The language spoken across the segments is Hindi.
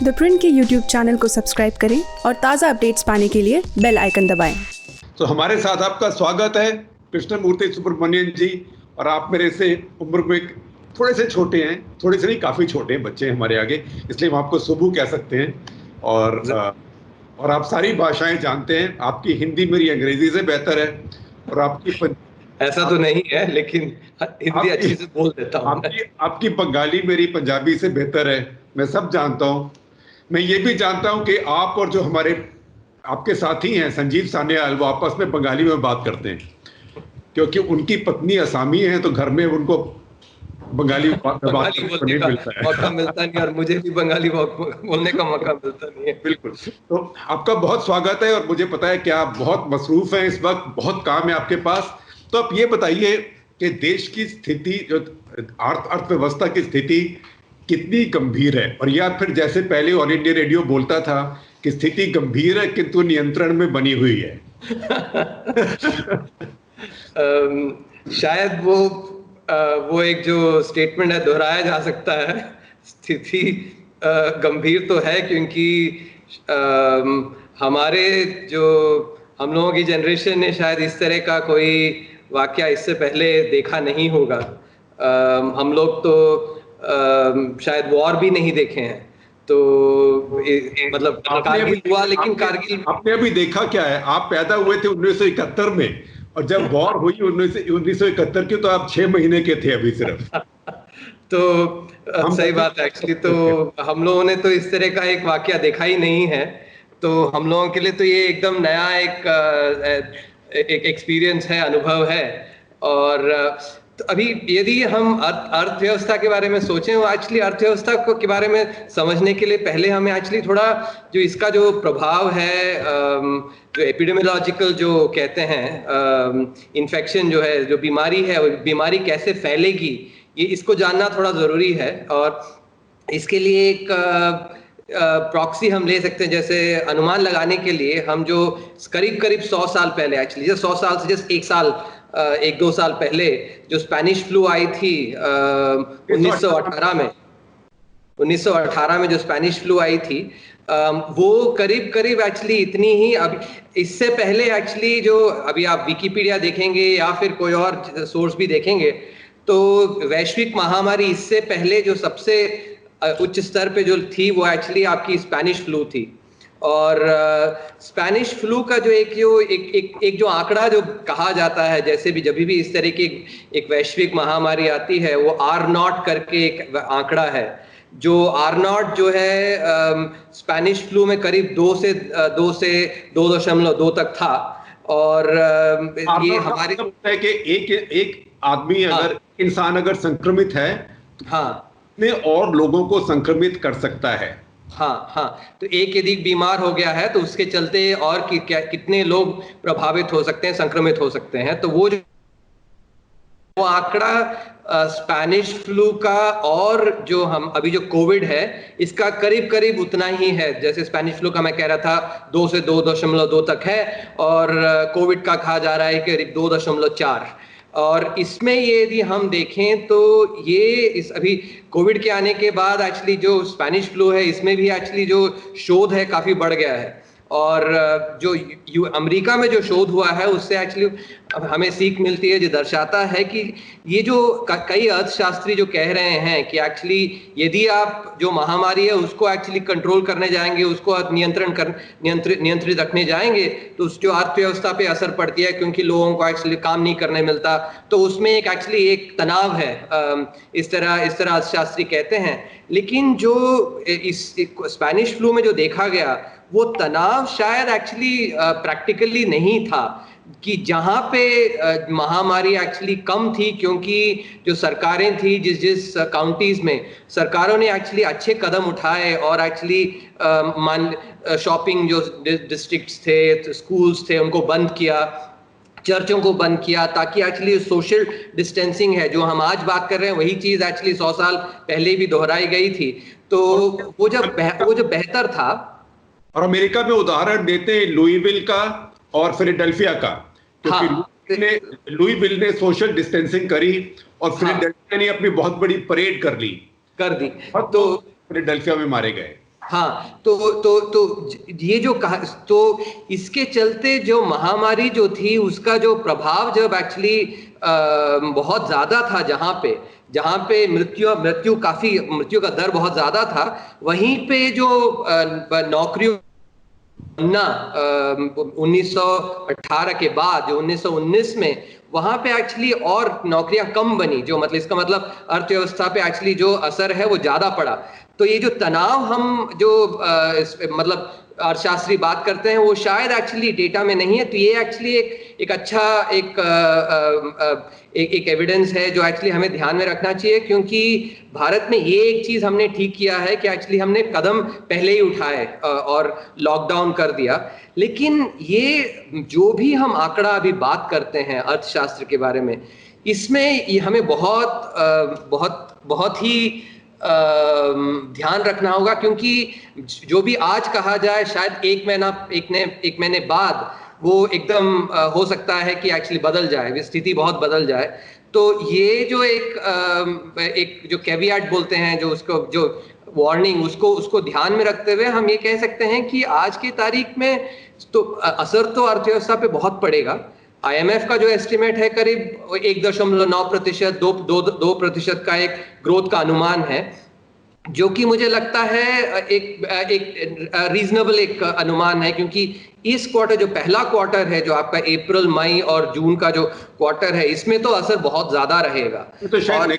द प्रिंट के YouTube चैनल को सब्सक्राइब करें और ताज़ा अपडेट्स पाने के लिए बेल आइकन दबाएं। तो हमारे साथ आपका स्वागत है कृष्णमूर्ति सुब्रमण्यन जी। और आप मेरे से उम्र में थोड़े से छोटे हैं, थोड़े से नहीं काफ़ी छोटे हैं, बच्चे हैं हमारे आगे, इसलिए हम आपको सुबू कह सकते हैं। और आप सारी भाषाएं जानते हैं। आपकी हिंदी मेरी अंग्रेजी से बेहतर है और आपकी ऐसा तो नहीं है, लेकिन हिंदी अच्छी से बोल देता हूँ। आपकी बंगाली मेरी पंजाबी से बेहतर है, मैं सब जानता हूँ। मैं ये भी जानता हूँ कि आप और जो हमारे आपके साथी हैं संजीव सान्याल, वो आपस में बंगाली में बात करते हैं क्योंकि उनकी पत्नी असामी है, तो घर में उनको बंगाली बोलने का मौका मिलता नहीं और मुझे भी बंगाली बोलने का मौका मिलता नहीं है। बिल्कुल। तो आपका बहुत स्वागत है और मुझे पता है कि आप बहुत मसरूफ हैं इस वक्त, बहुत काम है आपके पास। तो आप ये बताइए कि देश की स्थिति, जो अर्थव्यवस्था की स्थिति कितनी गंभीर है, और या फिर जैसे पहले ऑल इंडिया रेडियो बोलता था कि स्थिति गंभीर है किंतु नियंत्रण में बनी हुई है। शायद वो एक जो स्टेटमेंट है दोहराया जा सकता है। स्थिति गंभीर तो है क्योंकि हम लोगों की जनरेशन ने शायद इस तरह का कोई वाकया इससे पहले देखा नहीं होगा। हम लोग तो शायद वॉर भी नहीं देखे हैं, तो मतलब कारगिल हुआ, लेकिन कारगिल आपने अभी देखा क्या है? आप पैदा हुए थे 1971 में, और जब वॉर हुई 1971 की, तो आप 6 महीने के थे अभी सिर्फ। तो सही बात है एक्चुअली। तो हम लोगों ने तो इस तरह का एक वाकया देखा ही नहीं है, तो हम लोगों के लिए तो ये एकदम नया एक एक्सपीरियंस है, अनुभव है। और तो अभी यदि हम अर्थव्यवस्था के बारे में सोचें, वो एक्चुअली अर्थव्यवस्था के बारे में समझने के लिए पहले हमें एक्चुअली थोड़ा जो इसका जो प्रभाव है, जो एपिडेमियोलॉजिकल जो कहते हैं, इन्फेक्शन जो है, जो बीमारी है, वो बीमारी कैसे फैलेगी, ये इसको जानना थोड़ा ज़रूरी है। और इसके लिए एक प्रॉक्सी हम ले सकते हैं। जैसे अनुमान लगाने के लिए हम जो करीब 100 साल पहले, एक्चुअली 100 साल से जस्ट 1-2 साल पहले जो स्पेनिश फ्लू आई थी 1918 में जो स्पेनिश फ्लू आई थी, वो करीब एक्चुअली इतनी ही। अब इससे पहले एक्चुअली जो अभी आप विकिपीडिया देखेंगे या फिर कोई और सोर्स भी देखेंगे, तो वैश्विक महामारी इससे पहले जो सबसे उच्च स्तर पे जो थी, वो एक्चुअली आपकी स्पेनिश फ्लू थी। और स्पेनिश फ्लू का जो एक जो आंकड़ा जो कहा जाता है, जैसे भी जब भी इस तरह की एक वैश्विक महामारी आती है, वो R0 करके एक आंकड़ा है। जो R0 जो है स्पेनिश फ्लू में करीब 2 से 2.2 तक था। और ये हमारे है कि एक आदमी अगर इंसान अगर संक्रमित है, ने और लोगों को संक्रमित कर सकता है। हाँ, तो एक यदि बीमार हो गया है तो उसके चलते और कितने लोग प्रभावित हो सकते हैं, संक्रमित हो सकते हैं। तो वो आंकड़ा स्पेनिश फ्लू का और जो हम अभी जो कोविड है, इसका करीब उतना ही है। जैसे स्पेनिश फ्लू का मैं कह रहा था 2 से 2.2 तक है, और कोविड का कहा जा रहा है करीब 2.4। और इसमें ये यदि हम देखें तो ये अभी कोविड के आने के बाद एक्चुअली जो स्पेनिश फ्लू है, इसमें भी एक्चुअली जो शोध है काफ़ी बढ़ गया है। और जो अमेरिका में जो शोध हुआ है, उससे एक्चुअली हमें सीख मिलती है, जो दर्शाता है कि ये जो कई अर्थशास्त्री जो कह रहे हैं कि एक्चुअली यदि आप जो महामारी है उसको एक्चुअली कंट्रोल करने जाएंगे, उसको नियंत्रित रखने जाएंगे, तो उस जो अर्थव्यवस्था पे असर पड़ती है, क्योंकि लोगों को एक्चुअली काम नहीं करने मिलता। तो उसमें एक्चुअली एक तनाव है, इस तरह अर्थशास्त्री कहते हैं। लेकिन जो इस स्पेनिश फ्लू में जो देखा गया, वो तनाव शायद एक्चुअली प्रैक्टिकली नहीं था, कि जहाँ पे महामारी एक्चुअली कम थी, क्योंकि जो सरकारें थी, जिस काउंटीज में सरकारों ने एक्चुअली अच्छे कदम उठाए, और एक्चुअली शॉपिंग जो डिस्ट्रिक्ट्स थे, स्कूल्स थे, उनको बंद किया, चर्चों को बंद किया, ताकि एक्चुअली सोशल डिस्टेंसिंग है जो हम आज बात कर रहे हैं, वही चीज़ एक्चुअली 100 साल पहले भी दोहराई गई थी। तो वो जो बेहतर था। और अमेरिका में उदाहरण देते हैं लुईविल का और फिलाडेल्फिया का, क्योंकि लुईविल ने सोशल डिस्टेंसिंग करी और फिलाडेल्फिया ने अपनी बहुत बड़ी परेड कर दी, तो फिलाडेल्फिया में मारे गए। हाँ, ये जो कहा, तो इसके चलते जो महामारी जो थी उसका जो प्रभाव जब एक्चुअली बहुत ज्यादा था, जहाँ पे मृत्यु का दर बहुत ज्यादा था, वहीं पे जो नौकरियों ना 1918 के बाद जो 1919 में वहां पे एक्चुअली और नौकरियां कम बनी, जो मतलब इसका मतलब अर्थव्यवस्था पे एक्चुअली जो असर है वो ज्यादा पड़ा। तो ये जो तनाव हम जो मतलब अर्थशास्त्री बात करते हैं वो शायद एक्चुअली डेटा में नहीं है। तो ये एक्चुअली एक अच्छा एक एविडेंस है जो एक्चुअली हमें ध्यान में रखना चाहिए, क्योंकि भारत में ये एक चीज हमने ठीक किया है कि एक्चुअली हमने कदम पहले ही उठाए और लॉकडाउन कर दिया। लेकिन ये जो भी हम आंकड़ा अभी बात करते हैं अर्थशास्त्र के बारे में, इसमें ये हमें बहुत ही ध्यान रखना होगा, क्योंकि जो भी आज कहा जाए शायद एक महीने बाद वो एकदम हो सकता है कि एक्चुअली बदल जाए, स्थिति बहुत बदल जाए। तो ये जो एक जो कैवियाट बोलते हैं, जो वार्निंग, उसको ध्यान में रखते हुए हम ये कह सकते हैं कि आज की तारीख में तो असर तो अर्थव्यवस्था पे बहुत पड़ेगा। IMF का जो एस्टिमेट है करीब 1.9%, 2% का एक ग्रोथ का अनुमान है, जो कि मुझे लगता है एक रीजनेबल एक अनुमान है, क्योंकि इस क्वार्टर, जो पहला क्वार्टर है, जो आपका अप्रैल, मई और जून का जो क्वार्टर है, इसमें तो असर बहुत ज्यादा रहेगा। तो शायद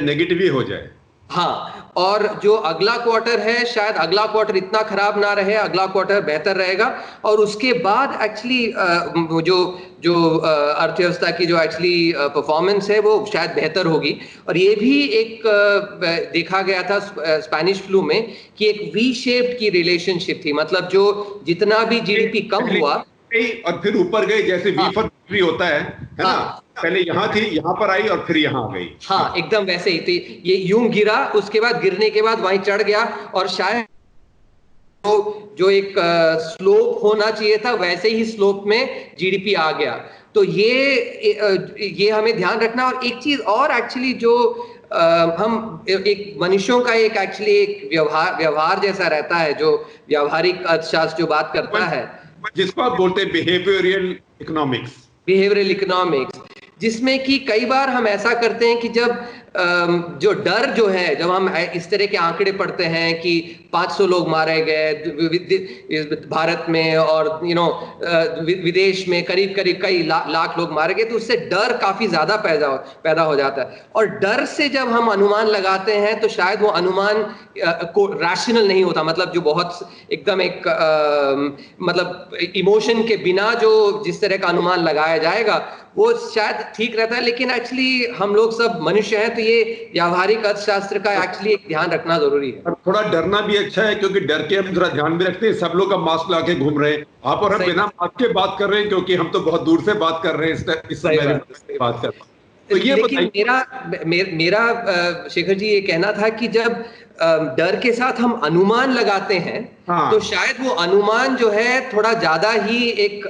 नेगेटिव ही हो जाए। हाँ, और जो अगला क्वार्टर है, शायद अगला क्वार्टर इतना खराब ना रहे, अगला क्वार्टर बेहतर रहेगा, और उसके बाद एक्चुअली जो अर्थव्यवस्था की जो एक्चुअली परफॉर्मेंस है वो शायद बेहतर होगी। और ये भी एक देखा गया था स्पेनिश फ्लू में कि एक वी शेप्ड की रिलेशनशिप थी, मतलब जो जितना भी GDP कम हुआ और फिर ऊपर गई, जैसे वी फॉर विक्ट्री होता है ना। पहले यहाँ थी, यहाँ पर आई और फिर यहाँ आ गई। हाँ, एकदम वैसे ही थी। ये यूं गिरा, उसके बाद गिरने के बाद वहीं चढ़ गया, और शायद जो एक स्लोप होना चाहिए था वैसे ही स्लोप में GDP आ गया। तो ये हमें ध्यान रखना। और एक चीज और एक्चुअली जो हम एक मनुष्यों का एक एक्चुअली एक व्यवहार जैसा रहता है, जो व्यावहारिक अर्थशास्त्र जो बात करता है, जिसको आप बोलते हैं बिहेवियरल इकोनॉमिक्स, जिसमें कि कई बार हम ऐसा करते हैं कि जब जो डर जो है, जब हम इस तरह के आंकड़े पढ़ते हैं कि 500 लोग मारे गए भारत में, और विदेश में करीब कई लाख लोग मारे गए, तो उससे डर काफी ज्यादा पैदा हो जाता है। और डर से जब हम अनुमान लगाते हैं तो शायद वो अनुमान को रैशनल नहीं होता, मतलब जो बहुत एकदम एक मतलब इमोशन के बिना जो जिस तरह का अनुमान लगाया जाएगा वो शायद ठीक रहता है। लेकिन एक्चुअली हम लोग सब मनुष्य हैं, तो ये व्यावहारिक अर्थशास्त्र का एक्चुअली एक ध्यान रखना जरूरी है। और थोड़ा डरना भी अच्छा है, क्योंकि डर के हम थोड़ा ध्यान भी रखते हैं। सब लोग अब मास्क लगा के घूम रहे हैं, आप और हम बिना मास्क के बात कर रहे हैं, क्योंकि हम तो बहुत दूर से बात कर रहे हैं इस समय बात कर। तो ये लेकिन मेरा शेखर जी ये कहना था कि जब डर के साथ हम अनुमान लगाते हैं, तो शायद वो अनुमान जो है थोड़ा ज्यादा ही एक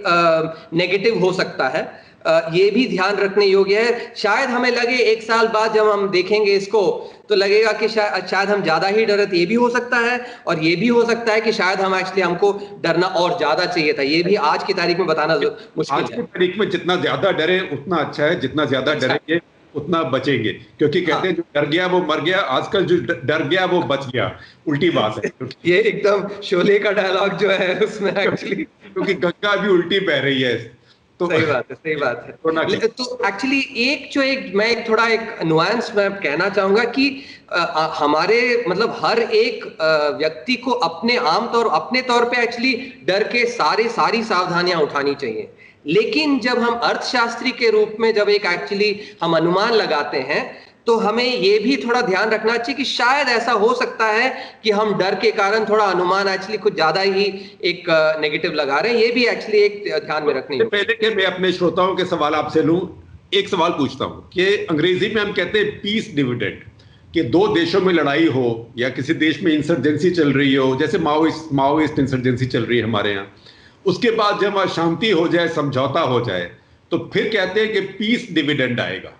नेगेटिव हो सकता है। ये भी ध्यान रखने योग्य है। शायद हमें लगे 1 साल बाद जब हम देखेंगे इसको तो लगेगा कि शायद हम ज्यादा ही डरे थे, ये भी हो सकता है। और ये भी हो सकता है कि शायद हमको डरना और ज्यादा चाहिए था। ये भी आज की तारीख में बताना मुश्किल है। आज की तारीख में जितना ज्यादा डरे उतना अच्छा है, जितना ज्यादा डरेंगे उतना बचेंगे, क्योंकि कहते हैं जो डर गया वो मर गया। आजकल जो डर गया वो बच गया, उल्टी बात है। ये एकदम शोले का डायलॉग जो है उसमें एक्चुअली, क्योंकि गंगा भी उल्टी बह रही है। तो सही बात है। तो एक्चुअली मैं थोड़ा एक नुआंस में कहना चाहूंगा कि हमारे मतलब हर एक व्यक्ति को अपने तौर पे एक्चुअली डर के सारी सावधानियां उठानी चाहिए। लेकिन जब हम अर्थशास्त्री के रूप में जब एक एक्चुअली हम अनुमान लगाते हैं, तो हमें ये भी थोड़ा ध्यान रखना चाहिए कि शायद ऐसा हो सकता है कि हम डर के कारण थोड़ा अनुमान एक्चुअली कुछ ज्यादा ही एक नेगेटिव लगा रहे हैं। ये भी एक्चुअली एक ध्यान में रखनी है। पहले कि मैं अपने श्रोताओं के सवाल आपसे लूं, एक सवाल पूछता हूं कि अंग्रेजी में हम कहते हैं पीस डिविडेंड, कि 2 देशों में लड़ाई हो या किसी देश में इंसर्जेंसी चल रही हो, जैसे माओइस्ट इंसर्जेंसी चल रही है हमारे यहाँ, उसके बाद जब शांति हो जाए, समझौता हो जाए, तो फिर कहते हैं कि पीस डिविडेंड आएगा।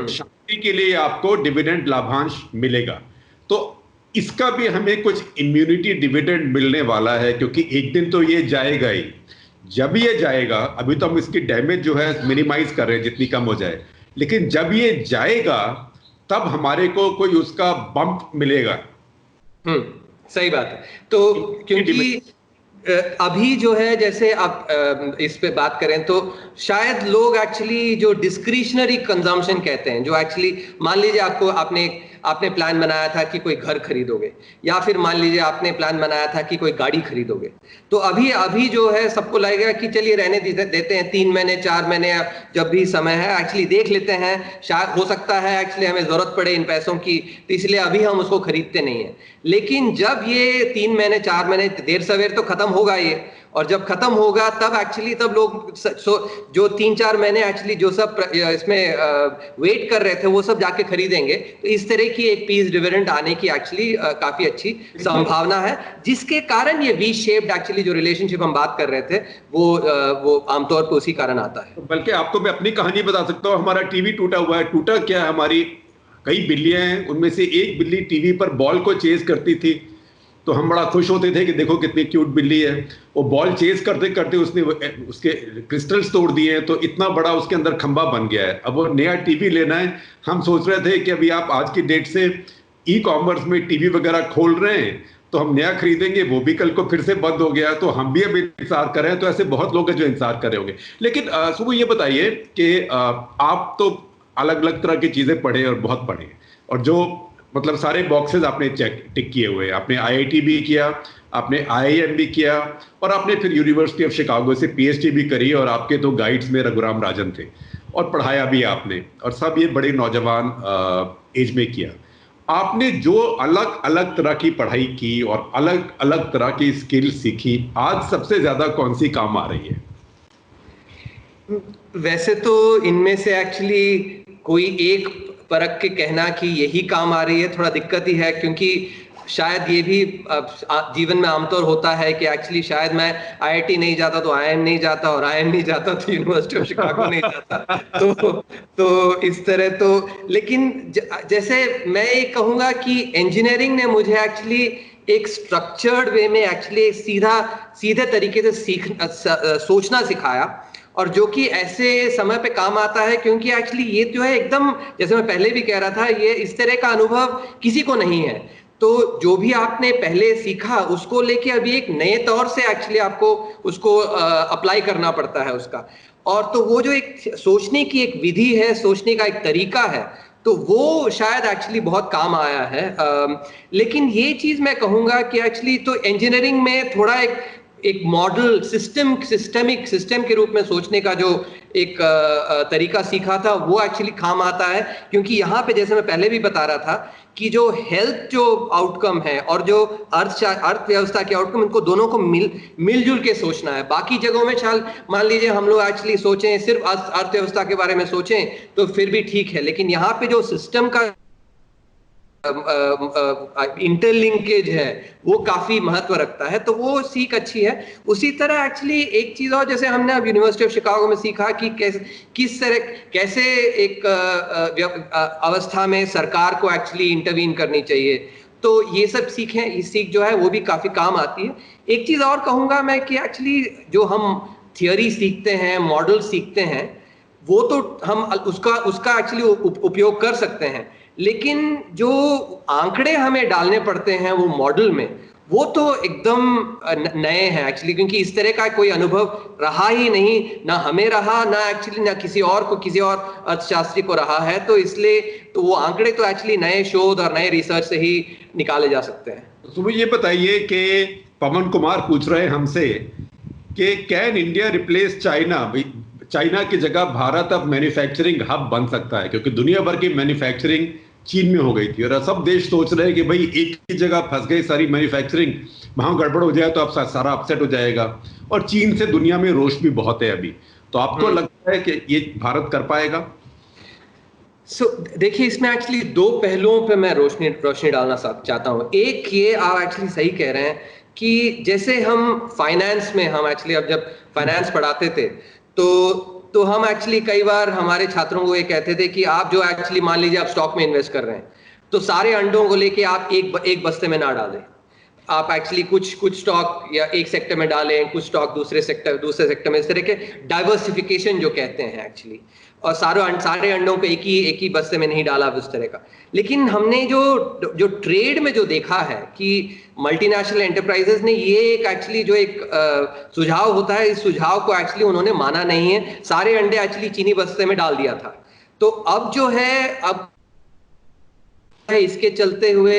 शांति के लिए आपको डिविडेंड लाभांश मिलेगा। तो इसका भी हमें कुछ इम्यूनिटी डिविडेंड मिलने वाला है, क्योंकि एक दिन तो ये जाएगा ही। जब ये जाएगा, अभी तो हम इसकी डैमेज जो है मिनिमाइज कर रहे हैं जितनी कम हो जाए, लेकिन जब ये जाएगा तब हमारे को कोई उसका बम्प मिलेगा। सही बात है। तो क्योंकि अभी जो है, जैसे आप इस पे बात करें तो शायद लोग एक्चुअली जो डिस्क्रिशनरी कंजम्पशन कहते हैं, जो एक्चुअली मान लीजिए आपने प्लान बनाया था कि कोई घर खरीदोगे, या फिर मान लीजिए आपने प्लान बनाया था कि कोई गाड़ी खरीदोगे, तो अभी जो है सबको लगेगा कि चलिए रहने देते हैं, 3 महीने 4 महीने जब भी समय है एक्चुअली देख लेते हैं, शायद हो सकता है एक्चुअली हमें जरूरत पड़े इन पैसों की, तो इसलिए अभी हम उसको खरीदते नहीं है। लेकिन जब ये 3 महीने 4 महीने देर सवेर तो खत्म होगा ये, और जब खत्म होगा तब लोग जो 3-4 महीने एक्चुअली जो सब इसमें वेट कर रहे थे वो सब जाके खरीदेंगे। तो इस तरह की एक पीस डिविडेंड आने की एक्चुअली काफी अच्छी संभावना है, जिसके कारण ये वी शेप्ड एक्चुअली जो रिलेशनशिप हम बात कर रहे थे वो आमतौर पर उसी कारण आता है। बल्कि आपको मैं अपनी कहानी बता सकता हूँ। हमारा टीवी टूटा हुआ है। टूटा क्या है, हमारी कई बिल्लियां हैं, उनमें से एक बिल्ली टीवी पर बॉल को चेज करती थी, तो हम बड़ा खुश होते थे कि देखो कितनी क्यूट बिल्ली है। वो बॉल चेज करते करते उसने उसके क्रिस्टल्स तोड़ दिए हैं, तो इतना बड़ा उसके अंदर खंबा बन गया है। अब वो नया टीवी लेना है। हम सोच रहे थे कि अभी आप आज की डेट से ई कॉमर्स में टीवी वगैरह खोल रहे हैं, तो हम नया खरीदेंगे, वो भी कल को फिर से बंद हो गया, तो हम भी अब इंतजार कर रहे हैं। तो ऐसे बहुत लोग हैं जो इंतजार कर रहे होंगे। लेकिन सुबह ये बताइए कि आप तो अलग अलग तरह की चीजें पढ़े और बहुत पढ़े, और जो मतलब सारे बॉक्सेस आपने टिक किए हुए। आपने आईआईटी भी किया, आपने आईआईएम भी किया, और आपने फिर यूनिवर्सिटी ऑफ शिकागो से पीएचडी भी करी, और आपके तो गाइड्स में रघुराम राजन थे, और पढ़ाया भी आपने, और सब ये बड़े नौजवान एज में किया। आपने जो अलग अलग तरह की पढ़ाई की और अलग अलग तरह की स्किल सीखी, आज सबसे ज्यादा कौन सी काम आ रही है? वैसे तो इनमें से एक्चुअली कोई एक परख के कहना कि यही काम आ रही है थोड़ा दिक्कत ही है, क्योंकि शायद ये भी जीवन में आमतौर होता है कि एक्चुअली शायद मैं आईआईटी नहीं जाता तो आईआईएम नहीं जाता, और आईआईएम नहीं जाता तो यूनिवर्सिटी ऑफ शिकागो नहीं जाता। तो इस तरह तो, लेकिन जैसे मैं ये कहूँगा कि इंजीनियरिंग ने मुझे एक्चुअली एक स्ट्रक्चर्ड वे में एक्चुअली सीधे तरीके से सोचना सिखाया, और जो कि ऐसे समय पे काम आता है, क्योंकि एक्चुअली ये जो है एकदम, जैसे मैं पहले भी कह रहा था, ये इस तरह का अनुभव किसी को नहीं है। तो जो भी आपने पहले सीखा उसको लेके अभी एक नए तौर से एक्चुअली आपको उसको अप्लाई करना पड़ता है उसका। और तो वो जो एक सोचने की एक विधि है, सोचने का एक तरीका है, तो वो शायद एक्चुअली बहुत काम आया है। लेकिन ये चीज मैं कहूँगा कि एक्चुअली तो इंजीनियरिंग में थोड़ा एक मॉडल सिस्टम के रूप में सोचने का जो एक तरीका सीखा था, वो एक्चुअली काम आता है। क्योंकि यहाँ पे जैसे मैं पहले भी बता रहा था कि जो हेल्थ जो आउटकम है और जो अर्थव्यवस्था के आउटकम, इनको दोनों को मिलजुल के सोचना है। बाकी जगहों में शायद मान लीजिए हम लोग एक्चुअली सोचें, सिर्फ अर्थव्यवस्था के बारे में सोचें तो फिर भी ठीक है, लेकिन यहाँ पे जो सिस्टम का इंटरलिंकेज है वो काफी महत्व रखता है, तो वो सीख अच्छी है। उसी तरह एक्चुअली एक चीज और, जैसे हमने अब यूनिवर्सिटी ऑफ शिकागो में सीखा कि कैसे एक अवस्था में सरकार को एक्चुअली इंटरवीन करनी चाहिए, तो ये सब सीख जो है वो भी काफी काम आती है। एक चीज और कहूंगा मैं कि एक्चुअली जो हम थियोरी सीखते हैं, मॉडल सीखते हैं, वो तो हम उसका एक्चुअली उपयोग कर सकते हैं, लेकिन जो आंकड़े हमें डालने पड़ते हैं वो मॉडल में, वो तो एकदम नए हैं एक्चुअली, क्योंकि इस तरह का कोई अनुभव रहा ही नहीं, ना हमें रहा, ना एक्चुअली ना किसी और अर्थशास्त्री को रहा है। तो इसलिए तो वो आंकड़े तो एक्चुअली नए शोध और नए रिसर्च से ही निकाले जा सकते हैं। तो मुझे ये बताइए कि पवन कुमार पूछ रहे हैं हमसे कि can India replace China? China की जगह भारत अब मैन्युफैक्चरिंग हब बन सकता है, क्योंकि दुनिया भर की मैन्युफैक्चरिंग चीन में हो गई थी, और सब देश सोच रहे हैं कि भाई एक ही जगह फंस गई सारी मैन्युफैक्चरिंग, वहां गड़बड़ हो जाए तो अब सारा अपसेट हो जाएगा। और चीन से दुनिया में रोष भी बहुत है अभी, तो आपको लगता है कि ये भारत कर पाएगा? देखिए, इसमें एक्चुअली दो पहलुओं पे मैं रोशनी डालना चाहता हूँ। एक ये, आप एक्चुअली सही कह रहे हैं कि जैसे हम फाइनेंस में, हम एक्चुअली अब जब फाइनेंस पढ़ाते थे तो हम एक्चुअली कई बार हमारे छात्रों को ये कहते थे कि आप जो एक्चुअली मान लीजिए आप स्टॉक में इन्वेस्ट कर रहे हैं, तो सारे अंडों को लेके आप एक बस्ते में ना डालें। आप एक्चुअली कुछ स्टॉक या एक सेक्टर में डालें, कुछ स्टॉक दूसरे सेक्टर में, इस तरह के डाइवर्सिफिकेशन जो कहते हैं एक्चुअली। और सारे अंडों को एक ही बस्ते में नहीं डाला उस तरह का। लेकिन हमने जो ट्रेड में जो देखा है कि मल्टीनेशनल एंटरप्राइजेस ने ये एक्चुअली जो एक सुझाव होता है, इस सुझाव को एक्चुअली उन्होंने माना नहीं है, सारे अंडे एक्चुअली चीनी बस्ते में डाल दिया था। तो अब जो है इसके चलते हुए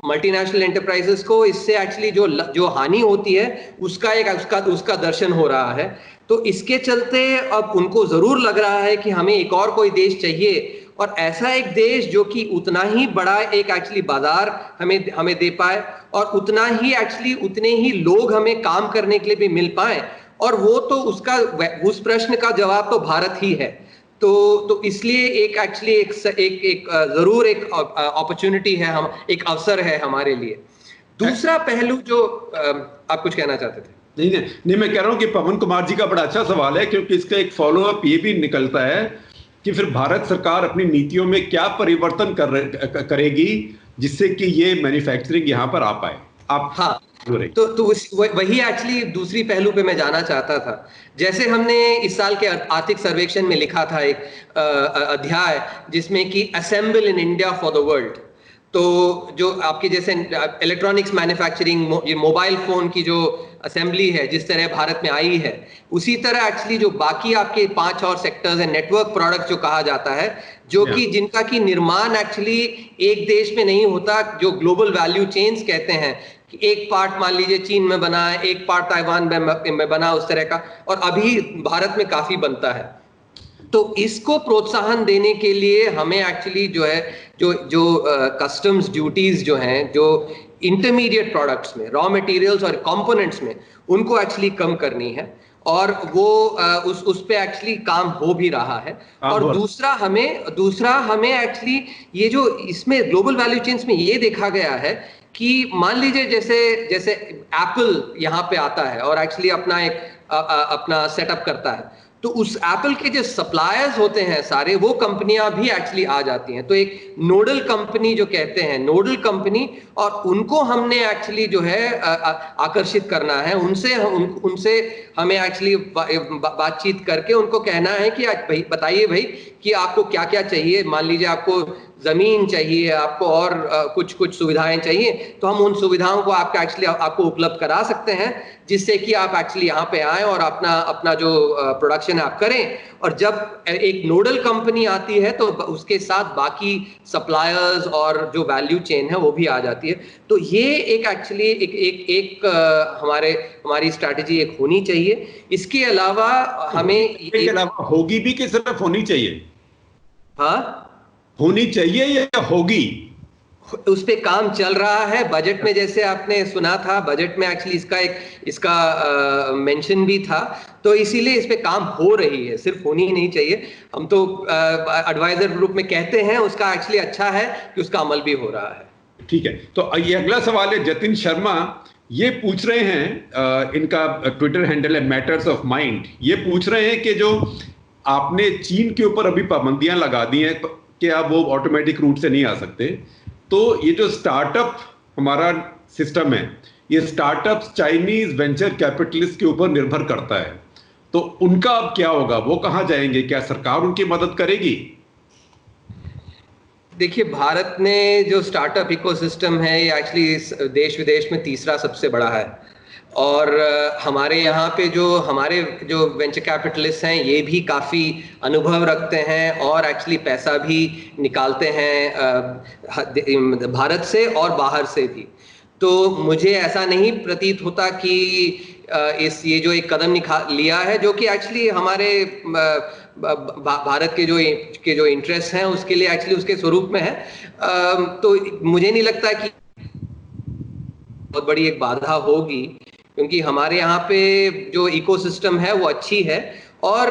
मल्टीनेशनल एंटरप्राइजेस को इससे एक्चुअली जो हानि होती है उसका दर्शन हो रहा है। तो इसके चलते अब उनको जरूर लग रहा है कि हमें एक और कोई देश चाहिए, और ऐसा एक देश जो कि उतना ही बड़ा एक एक्चुअली बाजार हमें दे पाए, और उतने ही लोग हमें काम करने के लिए भी मिल पाए। और वो तो उस प्रश्न का जवाब तो भारत ही है। तो इसलिए एक जरूर एक अपॉर्चुनिटी है, हम एक अवसर है हमारे लिए। दूसरा पहलू जो आप कुछ कहना चाहते थे? नहीं, मैं कह रहा हूं कि पवन कुमार जी का बड़ा अच्छा सवाल है, क्योंकि इसका एक फॉलो अप ये भी निकलता है कि फिर भारत सरकार अपनी नीतियों में क्या परिवर्तन करेगी जिससे कि ये मैन्युफैक्चरिंग यहाँ पर आ पाए। आप हाँ, तो वही एक्चुअली दूसरी पहलू पे मैं जाना चाहता था। जैसे हमने इस साल के आर्थिक सर्वेक्षण में लिखा था एक अध्याय जिसमें कि assemble in India for the world. तो जो आपके जैसे इलेक्ट्रॉनिक्स मैन्युफैक्चरिंग, मोबाइल फोन की जो असेंबली है जिस तरह भारत में आई है, उसी तरह एक्चुअली जो बाकी आपके 5 और सेक्टर्स हैं, नेटवर्क प्रोडक्ट जो कहा जाता है, जो कि जिनका की निर्माण एक्चुअली एक देश में नहीं होता, जो ग्लोबल वैल्यू चेन्स कहते हैं, कि एक पार्ट मान लीजिए चीन में बना है, एक पार्ट ताइवान में बना, उस तरह का, और अभी भारत में काफी बनता है। तो इसको प्रोत्साहन देने के लिए हमें एक्चुअली जो है जो कस्टम्स ड्यूटीज जो हैं, जो इंटरमीडिएट प्रोडक्ट्स में, रॉ मटेरियल्स और कंपोनेंट्स में, उनको एक्चुअली कम करनी है, और वो उस पे एक्चुअली काम हो भी रहा है। और दूसरा हमें एक्चुअली ये जो इसमें ग्लोबल वैल्यू चेन्स में ये देखा गया है कि मान लीजिए जैसे एप्पल यहाँ पे आता है और एक्चुअली अपना सेटअप करता है, तो उस एप्पल के जो सप्लायर्स होते हैं सारे, वो कंपनियां भी एक्चुअली आ जाती हैं। तो एक नोडल कंपनी जो कहते हैं, नोडल कंपनी, और उनको हमने एक्चुअली जो है आकर्षित करना है, उनसे हमें एक्चुअली बातचीत करके उनको कहना है कि भाई बताइए भाई कि आपको क्या क्या चाहिए। मान लीजिए आपको जमीन चाहिए, आपको और कुछ सुविधाएं चाहिए, तो हम उन सुविधाओं को आपको उपलब्ध करा सकते हैं, जिससे कि आप एक्चुअली यहाँ पे आए और अपना जो प्रोडक्शन आप करें। और जब एक नोडल कंपनी आती है तो उसके साथ बाकी सप्लायर्स और जो वैल्यू चेन है वो भी आ जाती है। तो ये एक एक्चुअली हमारी स्ट्रैटेजी एक होनी चाहिए। इसके अलावा हमें होगी भी कि सिर्फ होनी चाहिए? हाँ, होनी चाहिए या होगी? उस पे काम चल रहा है। बजट में जैसे आपने सुना था, बजट में एक्चुअली इसका मेंशन भी था, तो इसीलिए इस पे काम हो रही है, सिर्फ होनी ही नहीं चाहिए। हम तो एडवाइजर ग्रुप में कहते हैं, उसका एक्चुअली अच्छा है कि उसका अमल भी हो रहा है। ठीक है, तो ये अगला सवाल है जतिन शर्मा, ये पूछ रहे हैं, इनका ट्विटर हैंडल है मैटर्स ऑफ माइंड। ये पूछ रहे हैं कि जो आपने चीन के ऊपर अभी पाबंदियां लगा दी हैं कि अब वो ऑटोमेटिक रूट से नहीं आ सकते, तो ये जो स्टार्टअप हमारा सिस्टम है, ये स्टार्टअप चाइनीज वेंचर कैपिटलिस्ट के ऊपर निर्भर करता है, तो उनका अब क्या होगा? वो कहां जाएंगे? क्या सरकार उनकी मदद करेगी? देखिए, भारत ने जो स्टार्टअप इकोसिस्टम है, ये एक्चुअली देश विदेश में तीसरा सबसे बड़ा है। और हमारे यहाँ पे हमारे जो वेंचर कैपिटलिस्ट हैं, ये भी काफ़ी अनुभव रखते हैं और एक्चुअली पैसा भी निकालते हैं भारत से और बाहर से भी। तो मुझे ऐसा नहीं प्रतीत होता कि ये जो एक कदम लिया है, जो कि एक्चुअली हमारे भारत के जो इंटरेस्ट हैं उसके लिए एक्चुअली उसके स्वरूप में है, तो मुझे नहीं लगता कि बहुत बड़ी एक बाधा होगी, क्योंकि हमारे यहाँ पे जो इकोसिस्टम है वो अच्छी है। और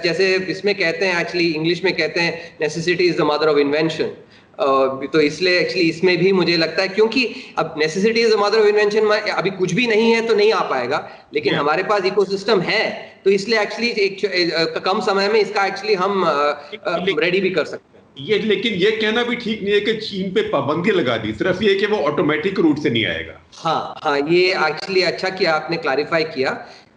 जैसे इसमें कहते हैं, एक्चुअली इंग्लिश में कहते हैं necessity is the mother of invention. तो इसलिए एक्चुअली इसमें भी मुझे लगता है, क्योंकि अब necessity is the mother of invention में अभी कुछ भी नहीं है तो नहीं आ पाएगा, लेकिन हमारे पास इकोसिस्टम है, तो इसलिए एक्चुअली एक कम समय में इसका एक्चुअली हम रेडी भी कर सकते हैं। ये लेकिन ये कहना भी ठीक नहीं है कि चीन पे पाबंदी लगा दी, सिर्फ ये कि वो ऑटोमेटिक रूट से नहीं आएगा। हाँ हाँ, ये एक्चुअली अच्छा किया आपने क्लैरिफाई किया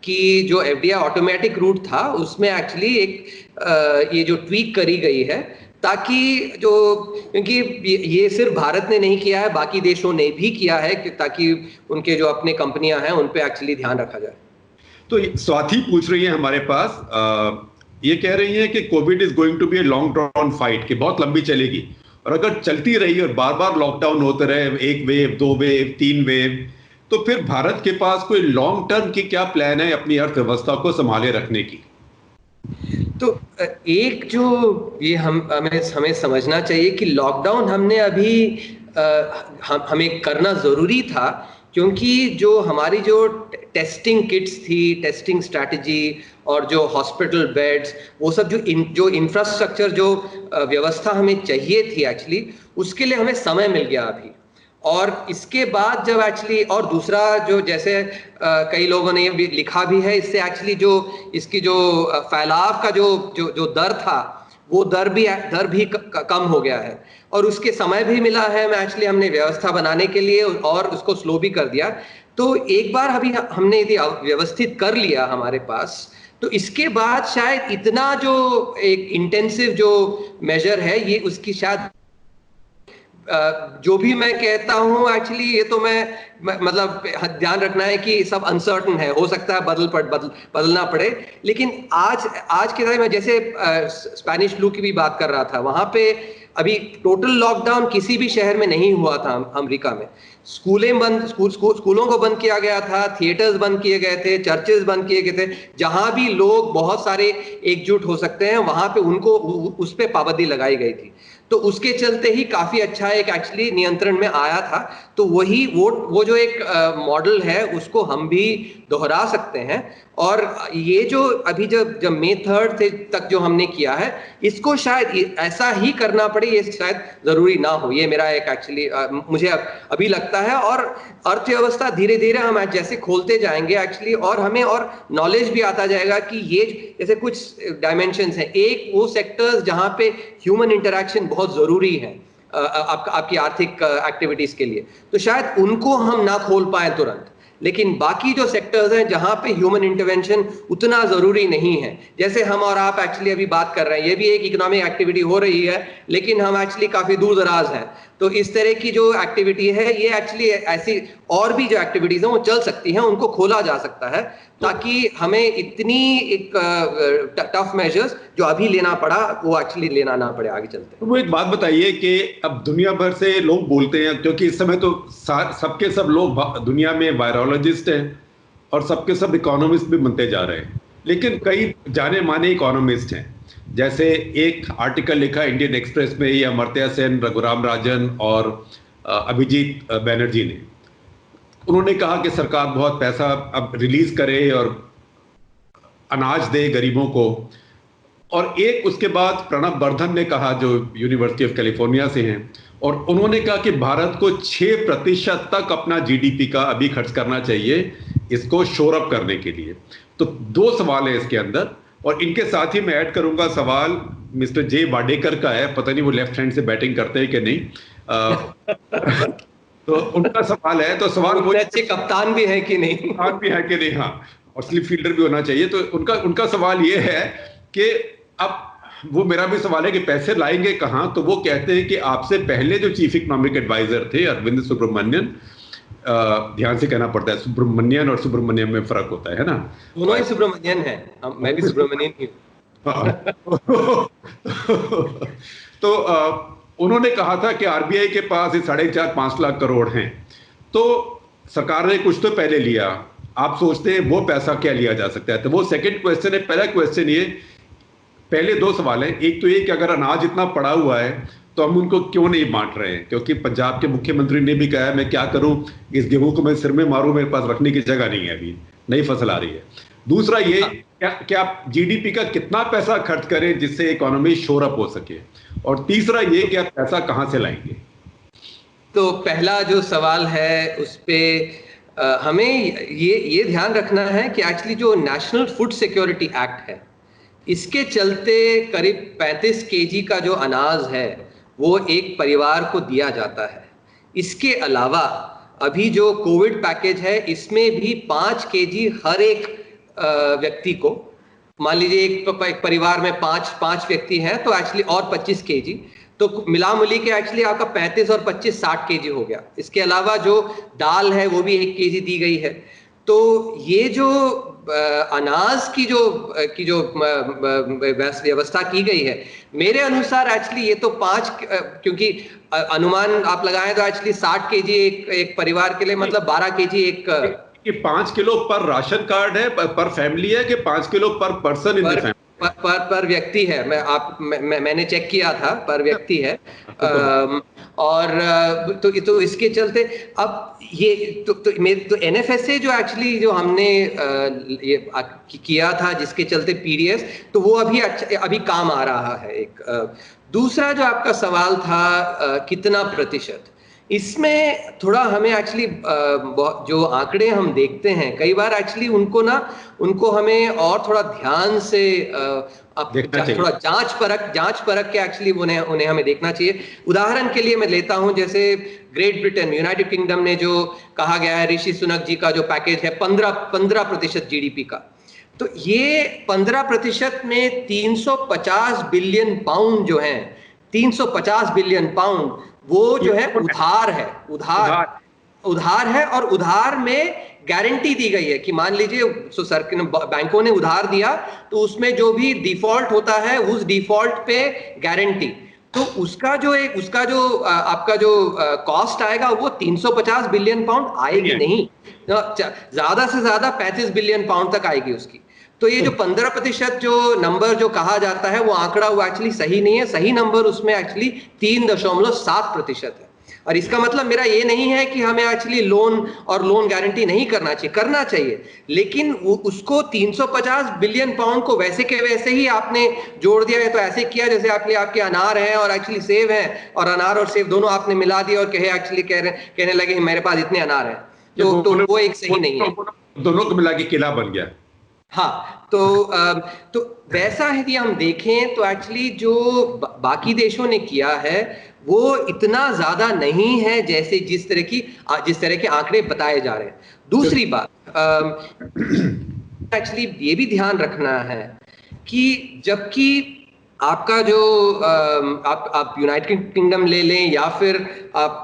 कि जो एफडीआई ऑटोमेटिक रूट था उसमें एक्चुअली एक ये जो ट्वीक करी गई है, ताकि जो, क्योंकि ये सिर्फ भारत ने नहीं किया है, बाकी देशों ने भी किया है ताकि उनके जो अपने कंपनियां हैं उन पे एक्चुअली ध्यान रखा जाए। तो स्वाति पूछ रही है हमारे पास, ये कह रही है कि Covid is going to be a long drawn fight, कि बहुत लंबी चलेगी, और अगर चलती रही और बार बार लॉकडाउन होते रहे, एक वेव, दो वेव, तीन वेव, तो फिर भारत के पास कोई लॉन्ग टर्म की क्या प्लान है अपनी अर्थव्यवस्था को संभाले रखने की? तो एक जो ये हमें समझना चाहिए कि लॉकडाउन हमने अभी हमें करना जरूरी था, क्योंकि जो हमारी जो टेस्टिंग किट्स थी, टेस्टिंग स्ट्रैटेजी और जो हॉस्पिटल बेड्स, वो सब जो इंफ्रास्ट्रक्चर, जो व्यवस्था हमें चाहिए थी एक्चुअली, उसके लिए हमें समय मिल गया अभी। और इसके बाद जब एक्चुअली, और दूसरा जो जैसे कई लोगों ने ये लिखा भी है, इससे एक्चुअली जो इसकी जो फैलाव का जो दर था, वो दर भी कम हो गया है, और उसके समय भी मिला है एक्चुअली हमने व्यवस्था बनाने के लिए, और उसको स्लो भी कर दिया। तो एक बार अभी हमने यदि व्यवस्थित कर लिया हमारे पास, तो इसके बाद शायद इतना जो एक इंटेंसिव जो मेजर है, ये उसकी शायद जो भी मैं कहता हूं एक्चुअली, ये तो मैं मतलब ध्यान रखना है कि सब अनसर्टन है, हो सकता है बदलना पड़े, लेकिन आज के टाइम में जैसे स्पेनिश फ्लू की भी बात कर रहा था, वहां पे अभी टोटल लॉकडाउन किसी भी शहर में नहीं हुआ था अमेरिका में। स्कूलों को बंद किया गया था, थिएटर्स बंद किए गए थे, चर्चेस बंद किए गए थे, जहां भी लोग बहुत सारे एकजुट हो सकते हैं वहां पे उनको उस पे पाबंदी लगाई गई थी। तो उसके चलते ही काफी अच्छा एक एक्चुअली नियंत्रण में आया था। तो वो जो एक मॉडल है उसको हम भी दोहरा सकते हैं। और ये जो अभी जब मई 3 तक जो हमने किया है, इसको शायद ऐसा ही करना पड़े, ये शायद जरूरी ना हो। ये मेरा एक एक्चुअली मुझे अभी लगता है। और अर्थव्यवस्था धीरे धीरे हम जैसे खोलते जाएंगे एक्चुअली, और हमें और नॉलेज भी आता जाएगा कि ये जैसे कुछ डायमेंशंस हैं। एक वो सेक्टर्स जहां पे ह्यूमन इंटरेक्शन बहुत जरूरी है आपकी आर्थिक एक्टिविटीज के लिए, तो शायद उनको हम ना खोल पाए तुरंत, लेकिन बाकी जो सेक्टर्स हैं जहां पे ह्यूमन इंटरवेंशन उतना जरूरी नहीं है, जैसे हम और आप एक्चुअली अभी बात कर रहे हैं, ये भी एक इकोनॉमिक एक्टिविटी हो रही है, लेकिन हम एक्चुअली काफी दूर दराज हैं। तो इस तरह की जो एक्टिविटी है, ये एक्चुअली ऐसी और भी जो एक्टिविटीज हैं वो चल सकती हैं, उनको खोला जा सकता है, ताकि हमें इतनी एक टफ मेजर्स जो अभी लेना पड़ा वो एक्चुअली लेना ना पड़े आगे चलते। तो वो एक बात बताइए कि अब दुनिया भर से लोग बोलते हैं, क्योंकि इस समय तो सबके सब लोग दुनिया में वायरोलॉजिस्ट हैं और सबके सब इकोनॉमिस्ट भी बनते जा रहे हैं, लेकिन कई जाने माने इकोनॉमिस्ट हैं। जैसे एक आर्टिकल लिखा इंडियन एक्सप्रेस में, ये अमर्त्य सेन, रघुराम राजन और अभिजीत बैनर्जी ने, उन्होंने कहा कि सरकार बहुत पैसा अब रिलीज करे और अनाज दे गरीबों को। और एक उसके बाद प्रणब वर्धन ने कहा, जो यूनिवर्सिटी ऑफ कैलिफोर्निया से हैं, और उन्होंने कहा कि भारत को 6% तक अपना जीडीपी का अभी खर्च करना चाहिए इसको शोर अप करने के लिए। तो दो सवाल है इसके अंदर, और इनके साथ ही मैं ऐड करूंगा सवाल मिस्टर जे वाडेकर का है, पता नहीं वो लेफ्ट हैंड से बैटिंग करते हैं कि नहीं। तो उनका सवाल है, तो सवाल वो अच्छे कप्तान भी है कि नहीं, कप्तान भी है कि नहीं, हाँ, और स्लिप फील्डर भी होना चाहिए। तो उनका सवाल ये है कि अब वो मेरा भी सवाल है कि पैसे लाएंगे कहाँ। तो वो कहते हैं कि आपसे पहले जो चीफ इकोनॉमिक एडवाइजर थे अरविंद सुब्रमण्यन, ध्यान से कहना पड़ता है, सुब्रमण्यन और सुब्रमण्यम में फर्क होता है ना, दोनों ही सुब्रमण्यन है, मैं भी सुब्रमण्यन ही हूँ। तो उन्होंने कहा था कि आरबीआई के पास 4.5-5 लाख करोड़ हैं, तो सरकार ने कुछ तो पहले लिया, आप सोचते हैं वो पैसा क्या लिया जा सकता है? तो वो सेकंड क्वेश्चन है। पहला क्वेश्चन ये, पहले दो सवाल है। एक तो ये कि अगर अनाज इतना पड़ा हुआ है तो हम उनको क्यों नहीं बांट रहे हैं, क्योंकि पंजाब के मुख्यमंत्री ने भी कहा है मैं क्या करूं, इस गेहूं को मैं सिर में मारूं, मेरे पास रखने की जगह नहीं है, अभी नई फसल आ रही है। दूसरा ये, क्या आप जीडीपी का कितना पैसा खर्च करें जिससे इकोनॉमी शोर अप हो सके, और तीसरा ये कि आप पैसा कहां से लाएंगे। तो पहला जो सवाल है उस पे हमें ये ध्यान रखना है कि एक्चुअली जो नेशनल फूड सिक्योरिटी एक्ट है, इसके चलते करीब 35 केजी का जो अनाज है वो एक परिवार को दिया जाता है। इसके अलावा अभी जो कोविड पैकेज है इसमें भी 5 केजी हर एक व्यक्ति को, मान लीजिए एक परिवार में पांच व्यक्ति हैं तो एक्चुअली और 25 केजी, तो मिला मिली के एक्चुअली आपका 35 और 25 60 केजी हो गया। इसके अलावा जो दाल है वो भी 1 केजी दी गई है। तो ये जो अनाज की जो व्यवस्था की गई है, मेरे अनुसार एक्चुअली ये तो 5, क्योंकि अनुमान आप लगाएं तो एक्चुअली 60 केजी एक परिवार के लिए मतलब 12 केजी एक, कि 5 किलो पर राशन कार्ड है, पर फैमिली है, कि 5 किलो पर पर्सन इन द फैमिली? पर व्यक्ति है। मैंने चेक किया था, पर व्यक्ति है। और तो इसके चलते अब ये तो एनएफएसए जो एक्चुअली जो हमने ये किया था जिसके चलते पीडीएस, तो वो अभी काम आ रहा है। एक दूसरा जो आपका सवाल था कितना प्रतिशत, इसमें थोड़ा हमें एक्चुअली जो आंकड़े हम देखते हैं कई बार एक्चुअली उनको हमें और थोड़ा ध्यान से थोड़ा जांच परख के एक्चुअली उन्हें हमें देखना चाहिए। उदाहरण के लिए मैं लेता हूं, जैसे ग्रेट ब्रिटेन, यूनाइटेड किंगडम ने जो कहा गया है ऋषि सुनक जी का जो पैकेज है 15% जीडीपी का, तो ये 15% में 350 बिलियन पाउंड जो है, 350 बिलियन पाउंड वो जो है उधार है। और उधार में गारंटी दी गई है कि मान लीजिए बैंकों ने उधार दिया तो उसमें जो भी डिफॉल्ट होता है उस डिफॉल्ट पे गारंटी, तो उसका जो आपका जो कॉस्ट आएगा वो 350 बिलियन पाउंड आएगी नहीं, ज्यादा से ज्यादा 35 बिलियन पाउंड तक आएगी उसकी। तो ये जो 15% जो नंबर जो कहा जाता है वो आंकड़ा वो एक्चुअली सही नहीं है। सही नंबर उसमें एक्चुअली 3.7% है। और इसका मतलब मेरा ये नहीं है कि हमें एक्चुअली लोन गारंटी नहीं करना चाहिए, लेकिन उसको 350 बिलियन पाउंड को वैसे के वैसे ही आपने जोड़ दिया है। तो ऐसे किया जैसे आपके अनार हैं और एक्चुअली सेब है, और अनार और सेब दोनों आपने मिला दिया और कहने लगे मेरे पास इतने अनार हैं, तो वो एक सही नहीं है। दोनों को मिला के किला बन गया। हाँ, तो वैसा यदि हम देखें तो एक्चुअली जो बाकी देशों ने किया है वो इतना ज्यादा नहीं है जैसे जिस तरह के आंकड़े बताए जा रहे हैं। दूसरी बात एक्चुअली ये भी ध्यान रखना है कि जबकि आपका जो आप यूनाइटेड किंगडम ले लें या फिर आप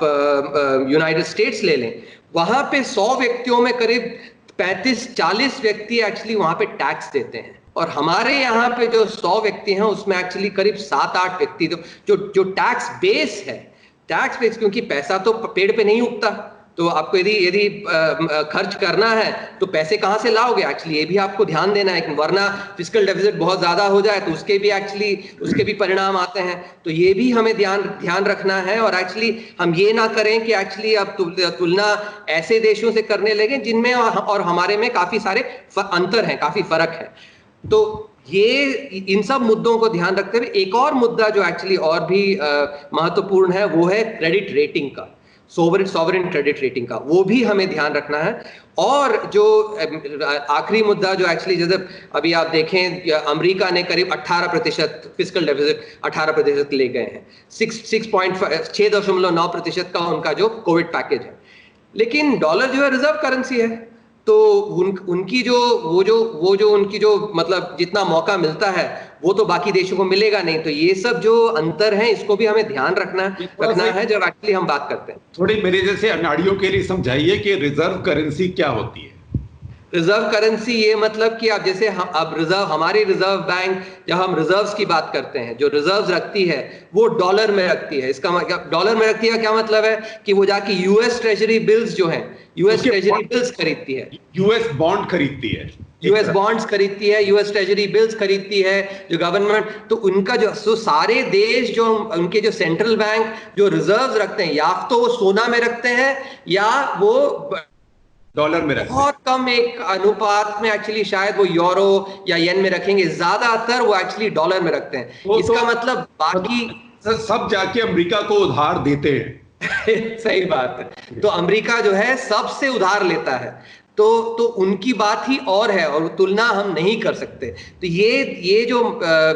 यूनाइटेड स्टेट्स ले लें, वहां पे 100 व्यक्तियों में करीब 35-40 व्यक्ति एक्चुअली वहां पे टैक्स देते हैं, और हमारे यहाँ पे जो 100 व्यक्ति हैं उसमें एक्चुअली करीब 7-8 व्यक्ति जो टैक्स बेस है, क्योंकि पैसा तो पेड़ पे नहीं उगता, तो आपको यदि खर्च करना है तो पैसे कहाँ से लाओगे, एक्चुअली ये भी आपको ध्यान देना है, वरना फिस्कल डेफिसिट बहुत ज्यादा हो जाए तो उसके भी परिणाम आते हैं। तो ये भी हमें ध्यान रखना है, और एक्चुअली हम ये ना करें कि एक्चुअली अब तुलना ऐसे देशों से करने लगे जिनमें और हमारे में काफी सारे अंतर हैं, काफी फर्क है। तो ये इन सब मुद्दों को ध्यान रखते हुए एक और मुद्दा जो एक्चुअली और भी महत्वपूर्ण है वो है क्रेडिट रेटिंग का, सॉवरेन क्रेडिट रेटिंग का, वो भी हमें ध्यान रखना है। और जो आखिरी मुद्दा जो एक्चुअली जैसे अभी आप देखें अमेरिका ने करीब 18% फिस्कल डेफिसिट 18% ले गए हैं, 6.9% का उनका जो कोविड पैकेज है। लेकिन डॉलर जो है रिजर्व करेंसी है, तो उनकी जो उनकी जो मतलब जितना मौका मिलता है वो तो बाकी देशों को मिलेगा नहीं। तो ये सब जो अंतर है इसको भी हमें ध्यान रखना है जब एक्चुअली हम बात करते हैं। थोड़ी मेरे जैसे अनाड़ियों के लिए समझाइए कि रिजर्व करेंसी क्या होती है। रिजर्व करेंसी ये मतलब कि आप जैसे हमारी रिजर्व बैंक जब हम रिजर्व्स की बात करते हैं, जो रिजर्व्स रखती है वो डॉलर में रखती है। इसका डॉलर में रखती है क्या मतलब है कि वो जाके यूएस ट्रेजरी बिल्स जो हैं, यूएस ट्रेजरी बिल्स खरीदती है, यूएस बॉन्ड खरीदती है, यूएस बॉन्ड्स खरीदती है, यूएस ट्रेजरी बिल्स खरीदती है जो गवर्नमेंट। तो उनका जो सारे देश जो उनके जो सेंट्रल बैंक जो रिजर्व्स रखते हैं, या तो वो सोना में रखते हैं या वो डॉलर में रखते हैं। बहुत कम एक अनुपात में एक्चुअली शायद वो यूरो या येन में रखेंगे, ज्यादातर वो एक्चुअली डॉलर में रखते हैं। इसका मतलब बाकी सब जाके अमेरिका को उधार देते हैं। सही बात है। तो अमेरिका जो है सबसे उधार लेता है। तो उनकी बात ही और है और तुलना हम नहीं कर सकते। तो ये जो